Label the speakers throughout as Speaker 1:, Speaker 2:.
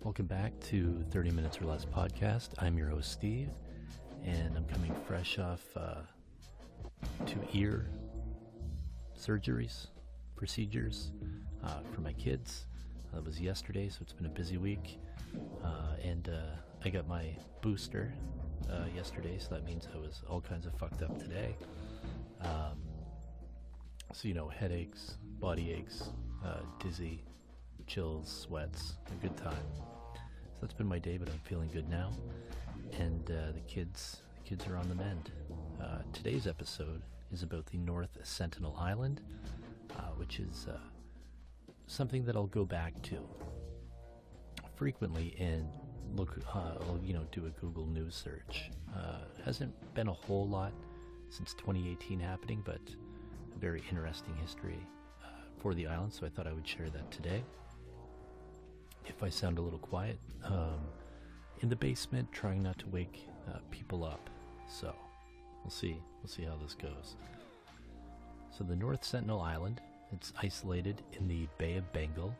Speaker 1: Welcome back to 30 Minutes or Less podcast. I'm your host, Steve, and I'm coming fresh off 2 ear procedures for my kids. That was yesterday, so it's been a busy week. And I got my booster yesterday, so that means I was all kinds of fucked up today. Headaches, body aches, dizzy, chills, sweats, a good time. So that's been my day, but I'm feeling good now. And the kids are on the mend. Today's episode is about the North Sentinel Island, which is something that I'll go back to frequently and look. I'll do a Google News search. Hasn't been a whole lot since 2018 happening, but a very interesting history for the island. So I thought I would share that today. If I sound a little quiet, in the basement, trying not to wake people up. So we'll see how this goes. So the North Sentinel Island, it's isolated in the Bay of Bengal,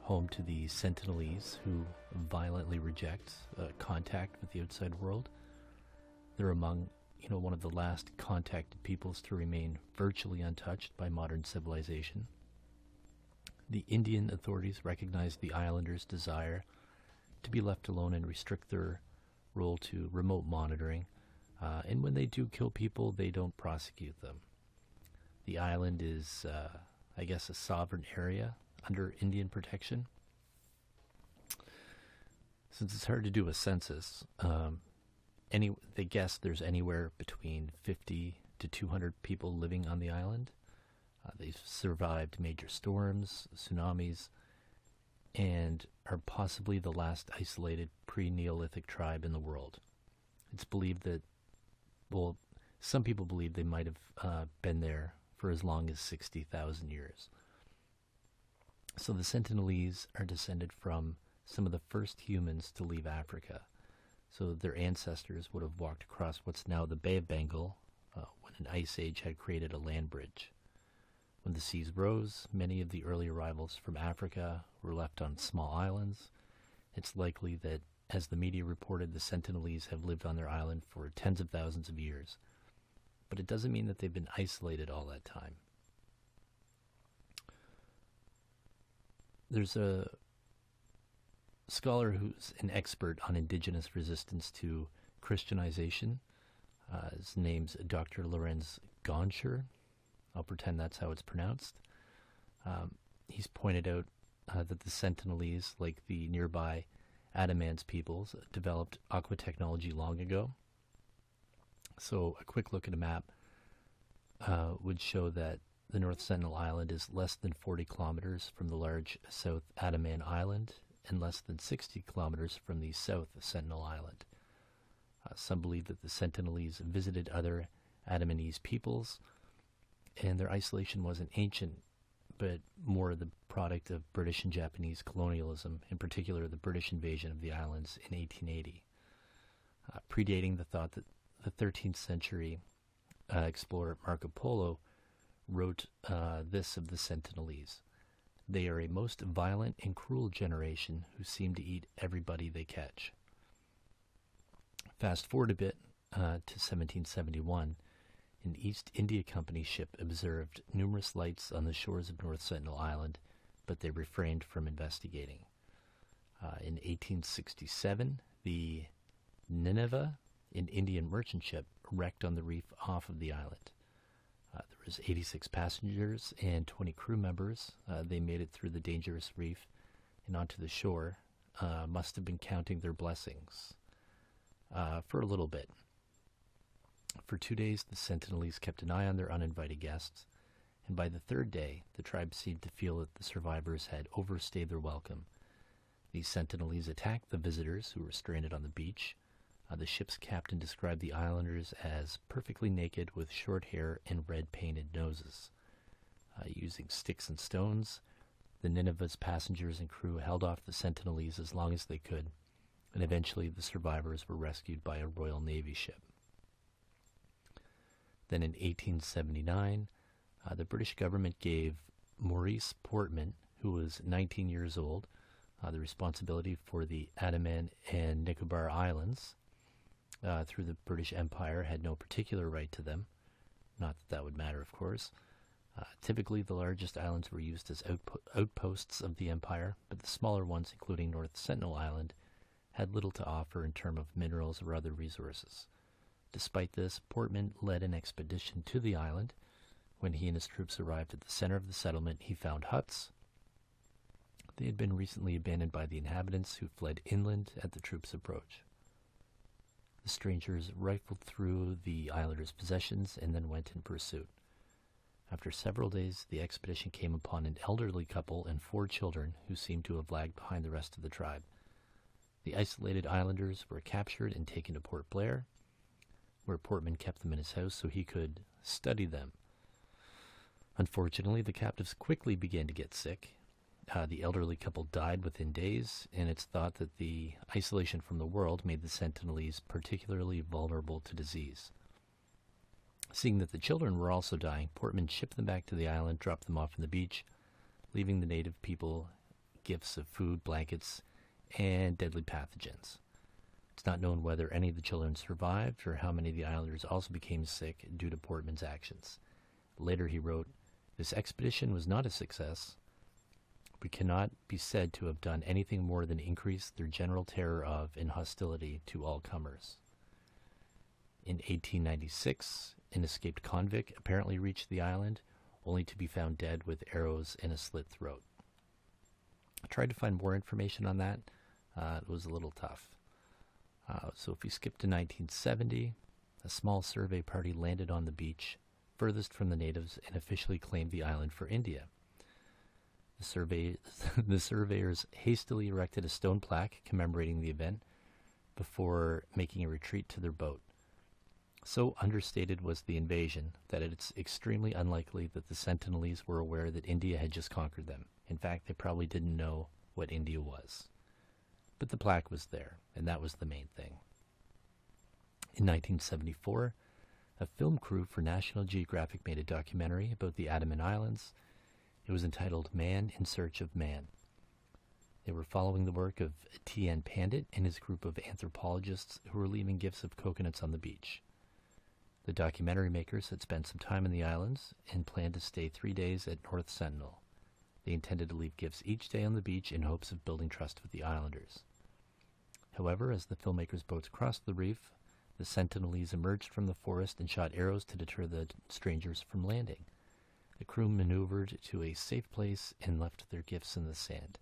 Speaker 1: home to the Sentinelese, who violently reject contact with the outside world. They're among, one of the last contacted peoples to remain virtually untouched by modern civilization. The Indian authorities recognize the islanders' desire to be left alone and restrict their role to remote monitoring. And when they do kill people, they don't prosecute them. The island is, a sovereign area under Indian protection. Since it's hard to do a census, they guess there's anywhere between 50 to 200 people living on the island. They've survived major storms, tsunamis, and are possibly the last isolated pre-Neolithic tribe in the world. It's believed that, some people believe they might have been there for as long as 60,000 years. So the Sentinelese are descended from some of the first humans to leave Africa. So their ancestors would have walked across what's now the Bay of Bengal when an ice age had created a land bridge. When the seas rose, many of the early arrivals from Africa were left on small islands. It's likely that, as the media reported, the Sentinelese have lived on their island for tens of thousands of years. But it doesn't mean that they've been isolated all that time. There's a scholar who's an expert on indigenous resistance to Christianization. His name's Dr. Lorenz Gonscher. I'll pretend that's how it's pronounced. He's pointed out that the Sentinelese, like the nearby Adamance peoples, developed aqua technology long ago. So a quick look at a map would show that the North Sentinel Island is less than 40 kilometers from the large South Andaman Island and less than 60 kilometers from the South Sentinel Island. Some believe that the Sentinelese visited other Andamanese peoples, and their isolation wasn't ancient, but more the product of British and Japanese colonialism, in particular the British invasion of the islands in 1880. Predating the thought that the 13th century explorer Marco Polo wrote this of the Sentinelese: "They are a most violent and cruel generation who seem to eat everybody they catch." Fast forward a bit to 1771. An East India Company ship observed numerous lights on the shores of North Sentinel Island, but they refrained from investigating. In 1867, the Nineveh, an Indian merchant ship, wrecked on the reef off of the island. There was 86 passengers and 20 crew members. They made it through the dangerous reef and onto the shore. Must have been counting their blessings for a little bit. For 2 days, the Sentinelese kept an eye on their uninvited guests, and by the third day, the tribe seemed to feel that the survivors had overstayed their welcome. The Sentinelese attacked the visitors who were stranded on the beach. The ship's captain described the islanders as perfectly naked with short hair and red painted noses. Using sticks and stones, the Nineveh's passengers and crew held off the Sentinelese as long as they could, and eventually the survivors were rescued by a Royal Navy ship. Then in 1879, the British government gave Maurice Portman, who was 19 years old, The responsibility for the Andaman and Nicobar Islands through the British Empire had no particular right to them. Not that that would matter, of course. Typically, the largest islands were used as outposts of the empire, but the smaller ones, including North Sentinel Island, had little to offer in terms of minerals or other resources. Despite this, Portman led an expedition to the island. When he and his troops arrived at the center of the settlement, he found huts. They had been recently abandoned by the inhabitants, who fled inland at the troops' approach. The strangers rifled through the islanders' possessions and then went in pursuit. After several days, the expedition came upon an elderly couple and 4 children who seemed to have lagged behind the rest of the tribe. The isolated islanders were captured and taken to Port Blair, where Portman kept them in his house so he could study them. Unfortunately, the captives quickly began to get sick. The elderly couple died within days, and it's thought that the isolation from the world made the Sentinelese particularly vulnerable to disease. Seeing that the children were also dying, Portman shipped them back to the island, dropped them off on the beach, leaving the native people gifts of food, blankets, and deadly pathogens. It's not known whether any of the children survived or how many of the islanders also became sick due to Portman's actions. Later he wrote, "This expedition was not a success. We cannot be said to have done anything more than increase their general terror of and hostility to all comers." In 1896, an escaped convict apparently reached the island, only to be found dead with arrows in a slit throat. I tried to find more information on that. It was a little tough. So if we skip to 1970, a small survey party landed on the beach furthest from the natives and officially claimed the island for India. The surveyors hastily erected a stone plaque commemorating the event before making a retreat to their boat. So understated was the invasion that it's extremely unlikely that the Sentinelese were aware that India had just conquered them. In fact, they probably didn't know what India was. But the plaque was there, and that was the main thing. In 1974, a film crew for National Geographic made a documentary about the Andaman Islands. It was entitled Man in Search of Man. They were following the work of T.N. Pandit and his group of anthropologists who were leaving gifts of coconuts on the beach. The documentary makers had spent some time in the islands and planned to stay 3 days at North Sentinel. They intended to leave gifts each day on the beach in hopes of building trust with the islanders. However, as the filmmakers' boats crossed the reef, the Sentinelese emerged from the forest and shot arrows to deter the strangers from landing. The crew maneuvered to a safe place and left their gifts in the sand.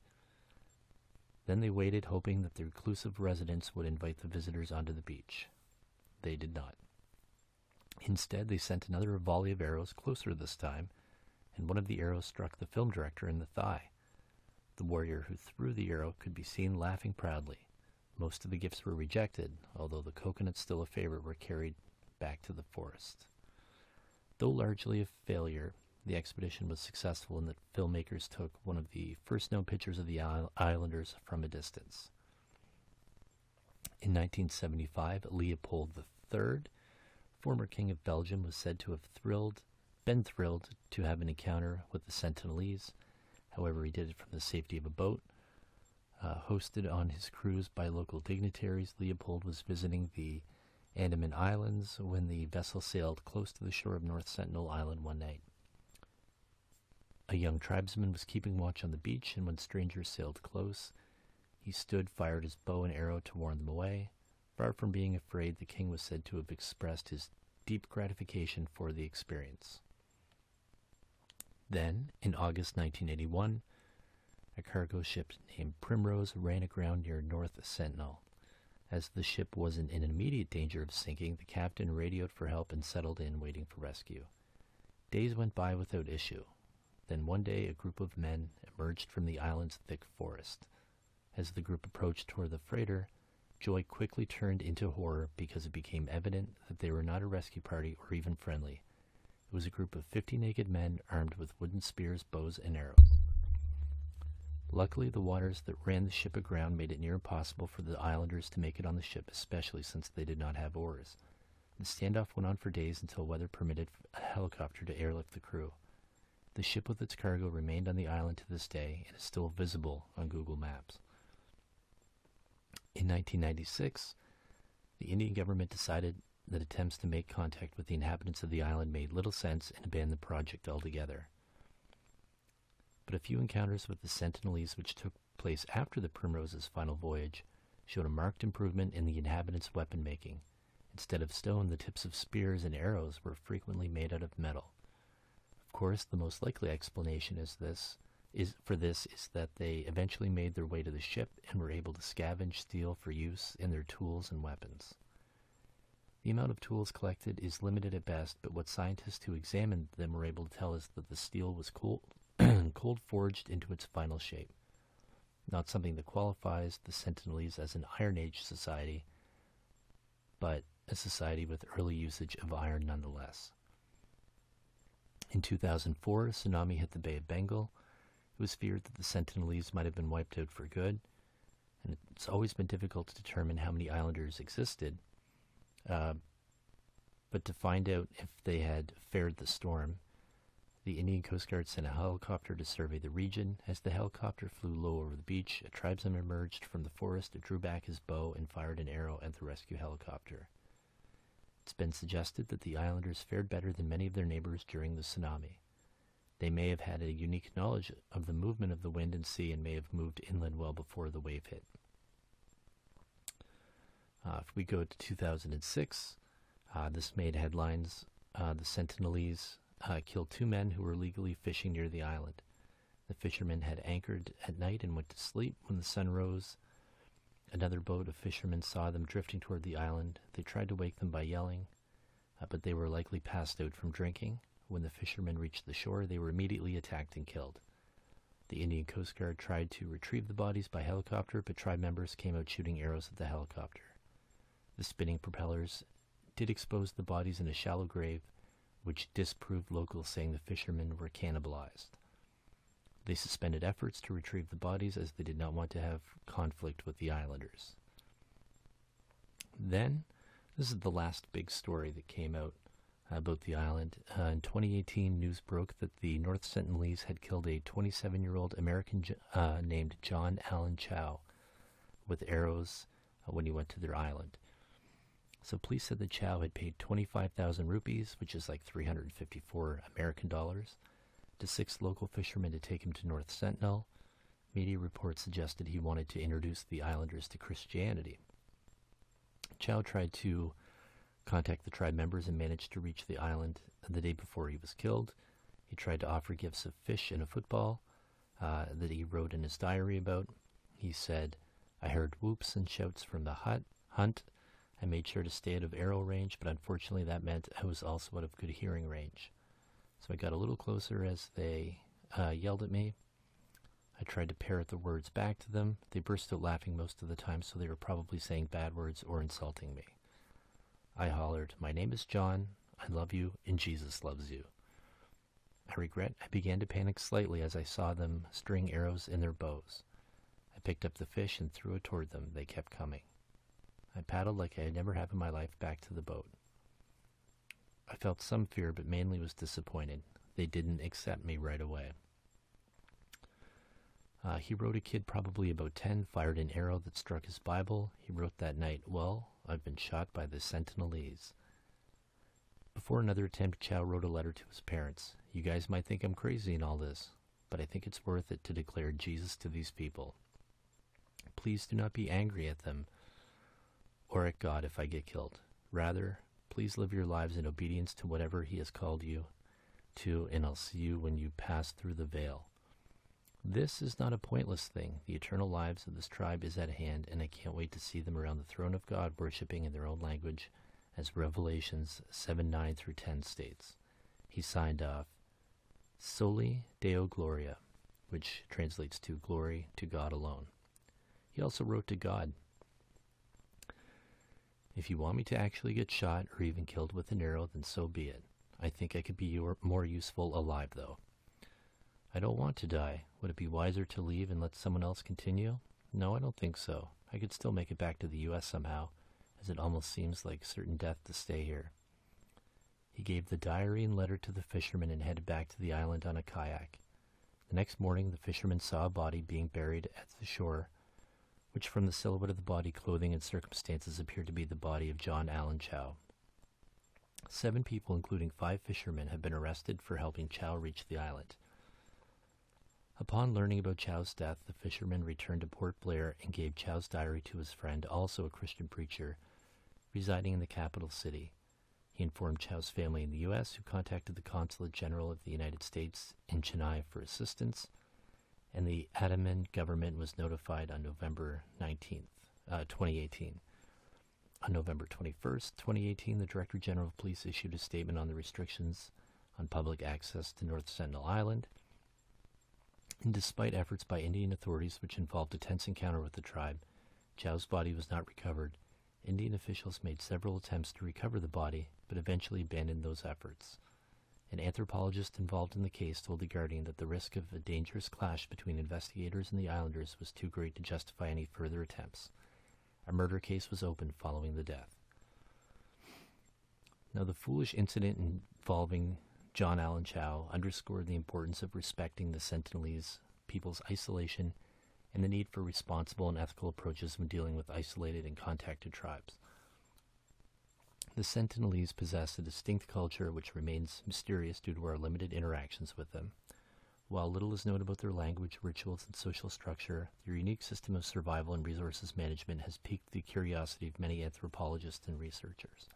Speaker 1: Then they waited, hoping that the reclusive residents would invite the visitors onto the beach. They did not. Instead, they sent another volley of arrows, closer this time, and one of the arrows struck the film director in the thigh. The warrior who threw the arrow could be seen laughing proudly. Most of the gifts were rejected, although the coconuts, still a favorite, were carried back to the forest. Though largely a failure, the expedition was successful in that filmmakers took one of the first known pictures of the islanders from a distance. In 1975, Leopold III, former king of Belgium, was said to have been thrilled to have an encounter with the Sentinelese. However, he did it from the safety of a boat. Hosted on his cruise by local dignitaries, Leopold was visiting the Andaman Islands when the vessel sailed close to the shore of North Sentinel Island one night. A young tribesman was keeping watch on the beach, and when strangers sailed close, he stood, fired his bow and arrow to warn them away. Far from being afraid, the king was said to have expressed his deep gratification for the experience. Then, in August 1981, a cargo ship named Primrose ran aground near North Sentinel. As the ship wasn't in immediate danger of sinking, the captain radioed for help and settled in, waiting for rescue. Days went by without issue. Then one day, a group of men emerged from the island's thick forest. As the group approached toward the freighter, joy quickly turned into horror because it became evident that they were not a rescue party or even friendly. It was a group of 50 naked men armed with wooden spears, bows, and arrows. Luckily, the waters that ran the ship aground made it near impossible for the islanders to make it on the ship, especially since they did not have oars. The standoff went on for days until weather permitted a helicopter to airlift the crew. The ship with its cargo remained on the island to this day and is still visible on Google Maps. In 1996, the Indian government decided that attempts to make contact with the inhabitants of the island made little sense and abandoned the project altogether. But a few encounters with the Sentinelese which took place after the Primrose's final voyage showed a marked improvement in the inhabitants' weapon making. Instead of stone, the tips of spears and arrows were frequently made out of metal. Of course, the most likely explanation is that they eventually made their way to the ship and were able to scavenge steel for use in their tools and weapons. The amount of tools collected is limited at best, but what scientists who examined them were able to tell us that the steel was cold forged into its final shape. Not something that qualifies the Sentinelese as an Iron Age society, but a society with early usage of iron nonetheless. In 2004, a tsunami hit the Bay of Bengal. It was feared that the Sentinelese might have been wiped out for good, and it's always been difficult to determine how many islanders existed, but to find out if they had fared the storm, the Indian Coast Guard sent a helicopter to survey the region. As the helicopter flew low over the beach, a tribesman emerged from the forest, drew back his bow, and fired an arrow at the rescue helicopter. It's been suggested that the islanders fared better than many of their neighbors during the tsunami. They may have had a unique knowledge of the movement of the wind and sea and may have moved inland well before the wave hit. If we go to 2006, this made headlines. The Sentinelese killed 2 men who were illegally fishing near the island. The fishermen had anchored at night and went to sleep. When the sun rose, another boat of fishermen saw them drifting toward the island. They tried to wake them by yelling, but they were likely passed out from drinking. When the fishermen reached the shore, they were immediately attacked and killed. The Indian Coast Guard tried to retrieve the bodies by helicopter, but tribe members came out shooting arrows at the helicopter. The spinning propellers did expose the bodies in a shallow grave, which disproved locals saying the fishermen were cannibalized. They suspended efforts to retrieve the bodies as they did not want to have conflict with the islanders. Then, this is the last big story that came out about the island. In 2018, news broke that the North Sentinelese had killed a 27-year-old American named John Allen Chow with arrows when he went to their island. So police said that Chow had paid 25,000 rupees, which is like 354 American dollars, to 6 local fishermen to take him to North Sentinel. Media reports suggested he wanted to introduce the islanders to Christianity. Chow tried to contact the tribe members and managed to reach the island the day before he was killed. He tried to offer gifts of fish and a football that he wrote in his diary about. He said, "I heard whoops and shouts from the hunt. I made sure to stay out of arrow range, but unfortunately that meant I was also out of good hearing range. So I got a little closer as they yelled at me. I tried to parrot the words back to them. They burst out laughing most of the time, so they were probably saying bad words or insulting me. I hollered, 'My name is John. I love you, and Jesus loves you.' I began to panic slightly as I saw them string arrows in their bows. I picked up the fish and threw it toward them. They kept coming. I paddled like I had never have in my life back to the boat. I felt some fear, but mainly was disappointed. They didn't accept me right away." He wrote a kid probably about 10, fired an arrow that struck his Bible. He wrote that night, "Well, I've been shot by the Sentinelese." Before another attempt, Chow wrote a letter to his parents. "You guys might think I'm crazy in all this, but I think it's worth it to declare Jesus to these people. Please do not be angry at them or at God if I get killed. Rather, please live your lives in obedience to whatever He has called you to, and I'll see you when you pass through the veil. This is not a pointless thing. The eternal lives of this tribe is at hand, and I can't wait to see them around the throne of God, worshiping in their own language, as Revelations 7:9 through 10 states." He signed off, "Soli Deo Gloria," which translates to "Glory to God alone." He also wrote to God, "If you want me to actually get shot or even killed with an arrow, then so be it. I think I could be more useful alive, though. I don't want to die. Would it be wiser to leave and let someone else continue? No, I don't think so. I could still make it back to the U.S. somehow, as it almost seems like certain death to stay here." He gave the diary and letter to the fishermen and headed back to the island on a kayak. The next morning, the fishermen saw a body being buried at the shore which from the silhouette of the body, clothing, and circumstances appeared to be the body of John Allen Chow. 7 people, including 5 fishermen, have been arrested for helping Chow reach the island. Upon learning about Chow's death, the fishermen returned to Port Blair and gave Chow's diary to his friend, also a Christian preacher, residing in the capital city. He informed Chow's family in the U.S., who contacted the Consulate General of the United States in Chennai for assistance, and the Andaman government was notified on November 19th, 2018. On November 21st, 2018, the Director General of Police issued a statement on the restrictions on public access to North Sentinel Island. And despite efforts by Indian authorities which involved a tense encounter with the tribe, Chow's body was not recovered. Indian officials made several attempts to recover the body, but eventually abandoned those efforts. An anthropologist involved in the case told The Guardian that the risk of a dangerous clash between investigators and the islanders was too great to justify any further attempts. A murder case was opened following the death. Now, the foolish incident involving John Allen Chow underscored the importance of respecting the Sentinelese people's isolation and the need for responsible and ethical approaches when dealing with isolated and contacted tribes. The Sentinelese possess a distinct culture which remains mysterious due to our limited interactions with them. While little is known about their language, rituals, and social structure, their unique system of survival and resources management has piqued the curiosity of many anthropologists and researchers.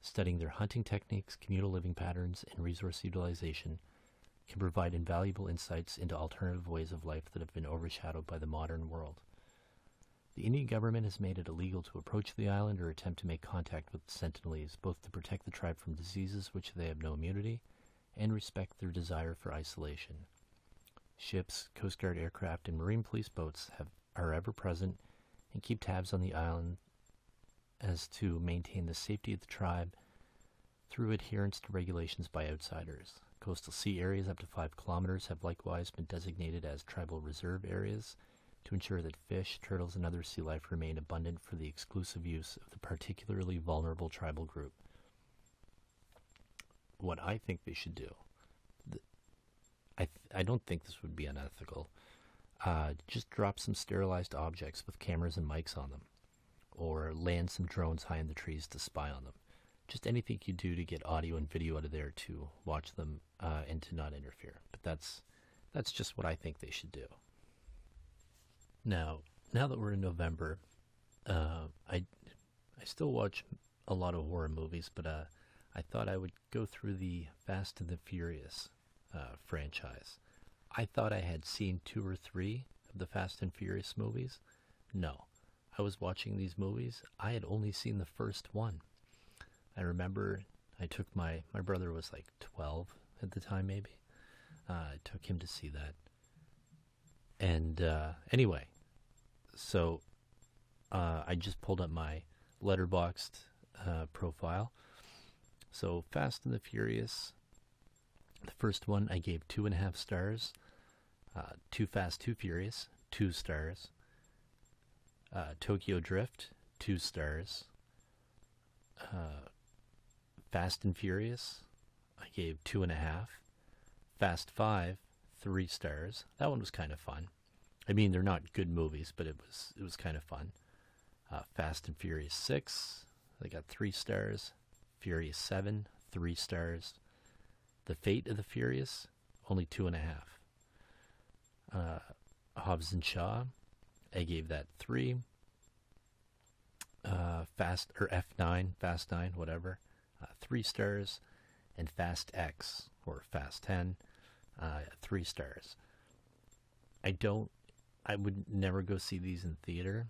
Speaker 1: Studying their hunting techniques, communal living patterns, and resource utilization can provide invaluable insights into alternative ways of life that have been overshadowed by the modern world. The Indian government has made it illegal to approach the island or attempt to make contact with the Sentinelese, both to protect the tribe from diseases which they have no immunity and respect their desire for isolation. Ships, Coast Guard aircraft, and Marine Police boats are ever present and keep tabs on the island as to maintain the safety of the tribe through adherence to regulations by outsiders. Coastal sea areas up to 5 kilometers have likewise been designated as tribal reserve areas to ensure that fish, turtles, and other sea life remain abundant for the exclusive use of the particularly vulnerable tribal group. What I think they should do, I don't think this would be unethical, just drop some sterilized objects with cameras and mics on them, or land some drones high in the trees to spy on them. Just anything you do to get audio and video out of there to watch them and to not interfere. But that's just what I think they should do. Now that we're in November, I still watch a lot of horror movies, but I thought I would go through the Fast and the Furious franchise. I thought I had seen 2 or 3 of the Fast and Furious movies. No. I was watching these movies. I had only seen the first one. I remember I took my brother was like 12 at the time, maybe. I took him to see that. And anyway, so I just pulled up my Letterboxd profile. So Fast and the Furious, the first one I gave 2.5 stars. Too Fast, Too Furious, 2 stars. Tokyo Drift, 2 stars. Fast and Furious, I gave 2.5. Fast 5, 3 stars. That one was kind of fun. I mean, they're not good movies, but it was kind of fun. Fast and Furious 6, they got 3 stars. Furious 7, 3 stars. The Fate of the Furious, only 2.5. Hobbs and Shaw, I gave that 3. Fast 9, whatever, 3 stars. And Fast X, or Fast 10, 3 stars. I would never go see these in theater,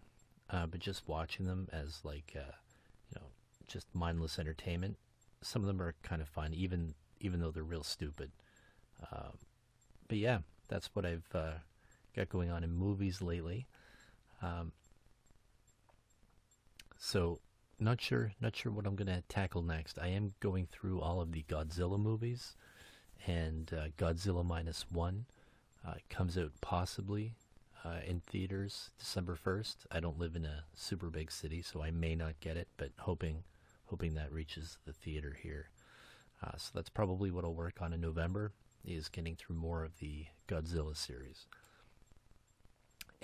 Speaker 1: but just watching them as just mindless entertainment. Some of them are kind of fun, even though they're real stupid. But yeah, that's what I've got going on in movies lately. So not sure what I'm going to tackle next. I am going through all of the Godzilla movies, and Godzilla -1 comes out possibly in theaters December 1st. I don't live in a super big city, so I may not get it, but hoping that reaches the theater here. So that's probably what I'll work on in November, is getting through more of the Godzilla series.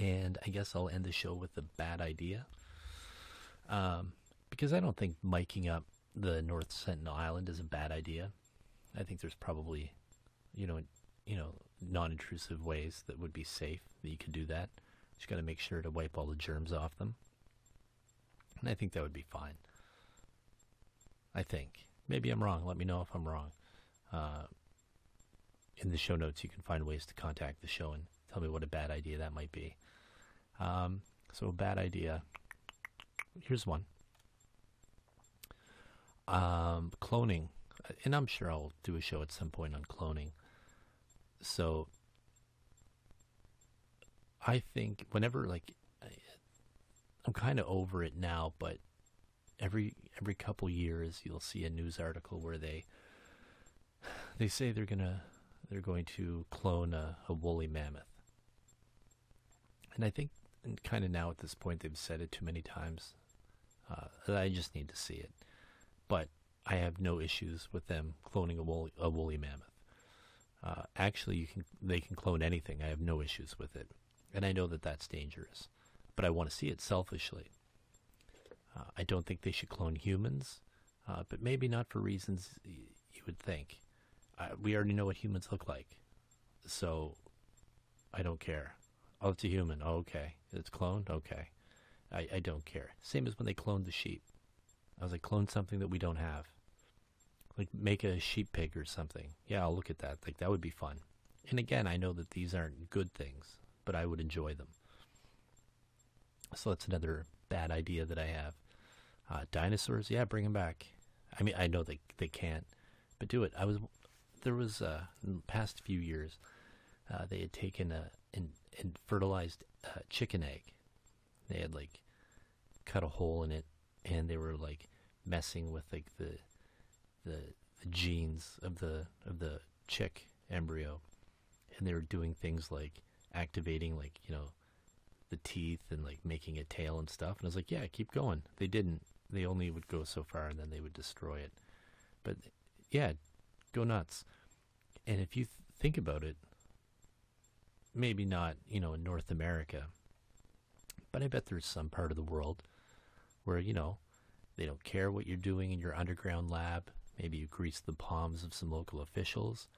Speaker 1: And I guess I'll end the show with a bad idea. Because I don't think miking up the North Sentinel Island is a bad idea. I think there's probably, you know, non-intrusive ways that would be safe that you could do that. Just got to make sure to wipe all the germs off them. And I think that would be fine. I think. Maybe I'm wrong. Let me know if I'm wrong. In the show notes, you can find ways to contact the show and tell me what a bad idea that might be. So a bad idea. Here's one. Cloning. And I'm sure I'll do a show at some point on cloning. So I think whenever, like, I'm kind of over it now, but every couple years you'll see a news article where they say they're going to clone a woolly mammoth. And I think kind of now at this point they've said it too many times that I just need to see it. But I have no issues with them cloning a woolly mammoth. Actually, they can clone anything. I have no issues with it. And I know that that's dangerous. But I want to see it selfishly. I don't think they should clone humans, but maybe not for reasons you would think. We already know what humans look like, so I don't care. Oh, it's a human. Oh, okay. It's cloned? Okay. I don't care. Same as when they cloned the sheep. I was like, clone something that we don't have. Like, make a sheep pig or something. Yeah, I'll look at that. Like, that would be fun. And again, I know that these aren't good things, but I would enjoy them. So that's another bad idea that I have. Dinosaurs, yeah, bring them back. I mean, I know they can't, but do it. There was in the past few years, they had taken and fertilized chicken egg. They had like cut a hole in it, and they were like messing with like the genes of the chick embryo, and they were doing things like activating like the teeth and like making a tail and stuff. And I was like, yeah, keep going. They didn't. They only would go so far and then they would destroy it. But yeah, go nuts. And if you think about it, maybe not, in North America, but I bet there's some part of the world where, they don't care what you're doing in your underground lab. Maybe you grease the palms of some local officials.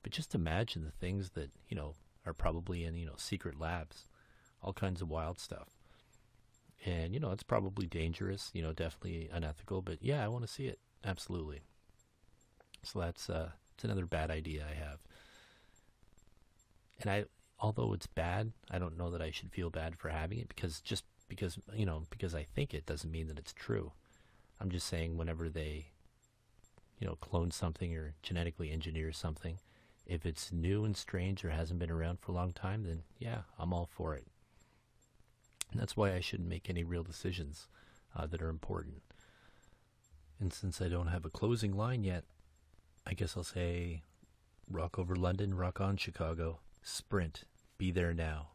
Speaker 1: But just imagine the things that, are probably in, secret labs. All kinds of wild stuff. And, it's probably dangerous, definitely unethical. But, yeah, I want to see it. Absolutely. So that's another bad idea I have. And although it's bad, I don't know that I should feel bad for having it because I think it doesn't mean that it's true. I'm just saying whenever they, clone something or genetically engineer something, if it's new and strange or hasn't been around for a long time, then, yeah, I'm all for it. And that's why I shouldn't make any real decisions that are important. And since I don't have a closing line yet, I guess I'll say rock over London, rock on Chicago, sprint, be there now.